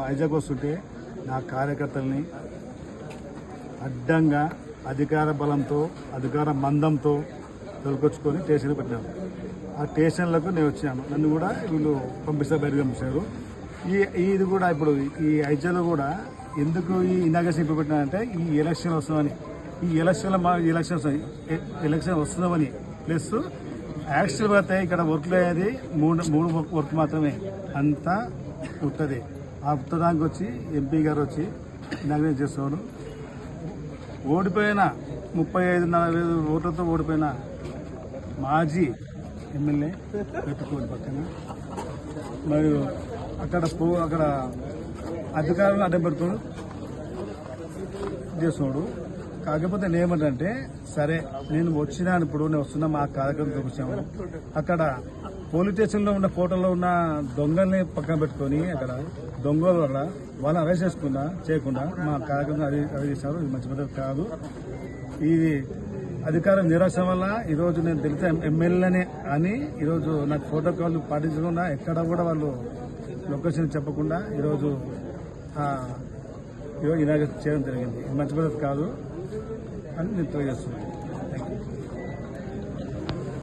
Hijack వస్తుంటే నా కార్యకర్తల్ని అడ్డంగా అధికార బలంతో అధికార మందంతో తొలకొచ్చుకొని స్టేషన్కి పెట్టాను. ఆ స్టేషన్లకు నేను వచ్చాను. నన్ను కూడా వీళ్ళు బయటకు పంపించారు. ఇది కూడా ఇప్పుడు ఈ హైజాలో కూడా ఎందుకు ఈ ఇనాగరేషన్ ఇప్పుడు పెట్టినారంటే ఈ ఎలక్షన్ వస్తుందని, ఈ ఎలక్షన్ వస్తుందని ప్లస్ యాక్చువల్ అయితే ఇక్కడ వర్క్లు అయ్యేది మూడు వర్క్ మాత్రమే, అంతా ఉంటుంది. ఆ ఉత్తరానికి వచ్చి ఎంపీ గారు వచ్చి ఇనాగరేషన్ చేస్తున్నారు. ఓడిపోయిన 35-40 ఓట్లతో ఓడిపోయిన మాజీ ఎమ్మెల్యే పెట్టుకోండి పక్కన, మరియు అక్కడ అధికారులను అడ్డం పెట్టుకొని చేస్తున్నాడు. కాకపోతే నేనేమంటే సరే నేను వచ్చినాను, ఇప్పుడు నేను వస్తున్నా మా కార్యక్రమం చూపించాము. అక్కడ పోలీస్ స్టేషన్లో ఉన్న ఫోటోలో ఉన్న దొంగల్ని పక్కన పెట్టుకొని అక్కడ దొంగల వల్ల వాళ్ళని అరెస్ట్ చేయకుండా మా కార్యక్రమం అది చేశారు. ఇది మంచి పద్ధతి కాదు. ఇది అధికారం నిరాశ వల్ల ఈరోజు నేను తెలిసిన ఎమ్మెల్యేని అని ఈరోజు నాకు ప్రోటోకాల్ పాటించకుండా ఎక్కడ కూడా వాళ్ళు లొకేషన్ చెప్పకుండా ఈరోజు ఇలాగ చేయడం జరిగింది. ఇది మంచి పద్ధతి కాదు అని నేను తెలియజేస్తున్నాను.